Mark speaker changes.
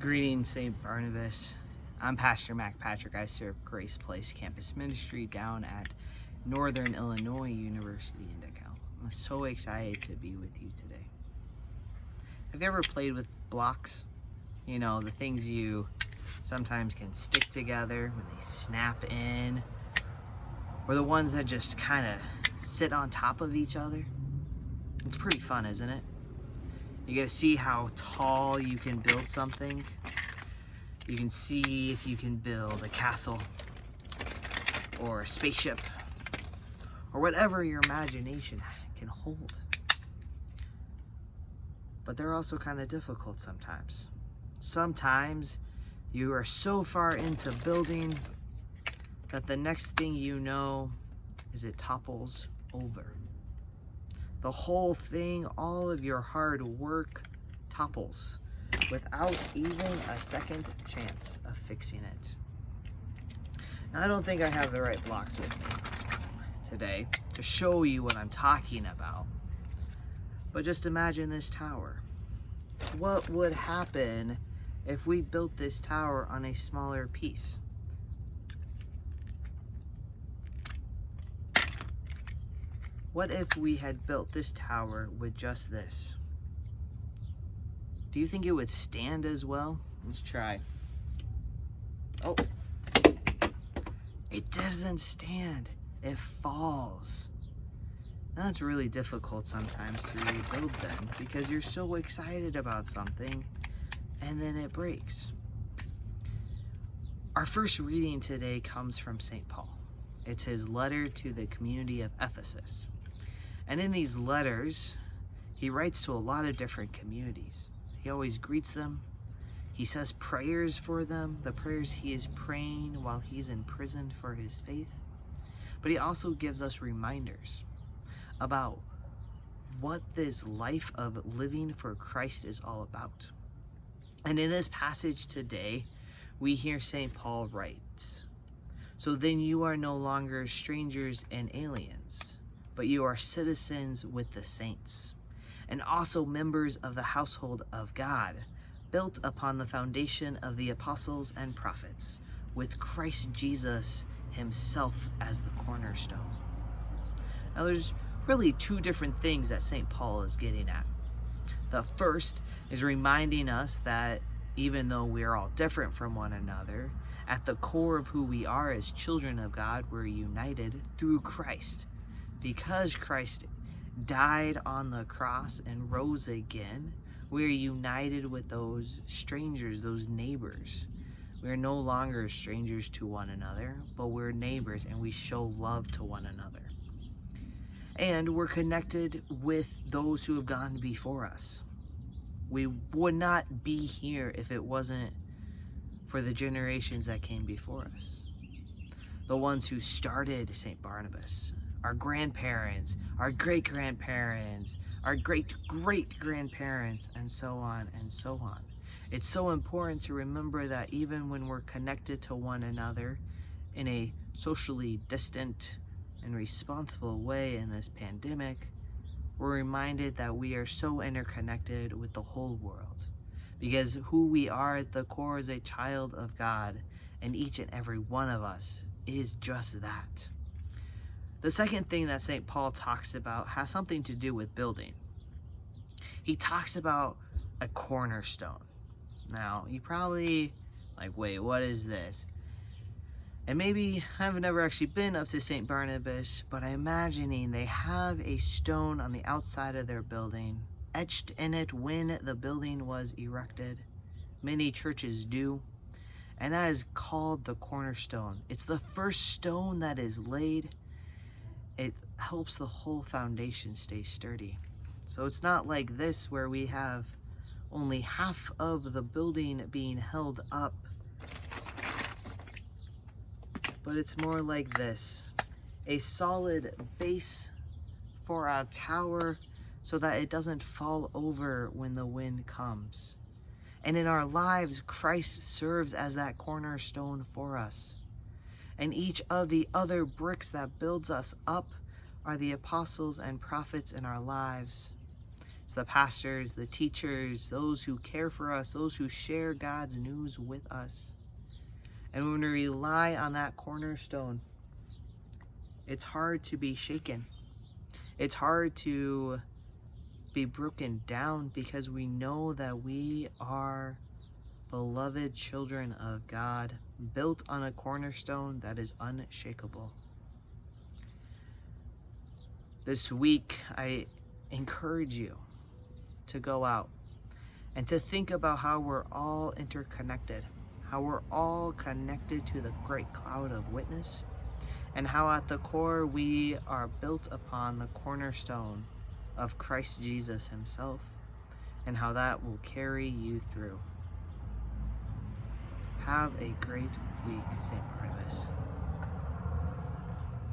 Speaker 1: Greetings, St. Barnabas. I'm Pastor Mack Patrick. I serve Grace Place Campus Ministry down at Northern Illinois University in DeKalb. I'm so excited to be with you today. Have you ever played with blocks? You know, the things you sometimes can stick together when they snap in, or the ones that just kind of sit on top of each other? It's pretty fun, isn't it? You get to see how tall you can build something. You can see if you can build a castle or a spaceship or whatever your imagination can hold. But they're also kind of difficult sometimes. Sometimes you are so far into building that the next thing you know is it topples over. The whole thing, all of your hard work topples without even a second chance of fixing it. Now, I don't think I have the right blocks with me today to show you what I'm talking about. But just imagine this tower. What would happen if we built this tower on a smaller piece? What if we had built this tower with just this? Do you think it would stand as well? Let's try. Oh, it doesn't stand. It falls. That's really difficult sometimes to rebuild them because you're so excited about something and then it breaks. Our first reading today comes from St. Paul. It's his letter to the community of Ephesus. And in these letters, he writes to a lot of different communities. He always greets them. He says prayers for them, the prayers he is praying while he's in prison for his faith. But he also gives us reminders about what this life of living for Christ is all about. And in this passage today, we hear St. Paul writes, "So then you are no longer strangers and aliens, but you are citizens with the saints, and also members of the household of God, built upon the foundation of the apostles and prophets, with Christ Jesus himself as the cornerstone." Now there's really two different things that St. Paul is getting at. The first is reminding us that even though we're all different from one another, at the core of who we are as children of God, we're united through Christ. Because Christ died on the cross and rose again, we're united with those strangers, those neighbors. We're no longer strangers to one another, but we're neighbors and we show love to one another. And we're connected with those who have gone before us. We would not be here if it wasn't for the generations that came before us. The ones who started St. Barnabas, our grandparents, our great-grandparents, our great-great-grandparents, and so on and so on. It's so important to remember that even when we're connected to one another in a socially distant and responsible way in this pandemic, we're reminded that we are so interconnected with the whole world, because who we are at the core is a child of God, and each and every one of us is just that. The second thing that St. Paul talks about has something to do with building. He talks about a cornerstone. Now, you probably like, wait, what is this? And maybe I've never actually been up to St. Barnabas, but I'm imagining they have a stone on the outside of their building, etched in it when the building was erected. Many churches do. And that is called the cornerstone. It's the first stone that is laid. It helps the whole foundation stay sturdy. So it's not like this where we have only half of the building being held up, but it's more like this, a solid base for a tower so that it doesn't fall over when the wind comes. And in our lives, Christ serves as that cornerstone for us. And each of the other bricks that builds us up are the apostles and prophets in our lives. It's the pastors, the teachers, those who care for us, those who share God's news with us. And when we rely on that cornerstone, it's hard to be shaken. It's hard to be broken down because we know that we are beloved children of God, built on a cornerstone that is unshakable. This week, I encourage you to go out and to think about how we're all interconnected, how we're all connected to the great cloud of witness, and how at the core we are built upon the cornerstone of Christ Jesus himself, and how that will carry you through. Have a great week, St. Barnabas.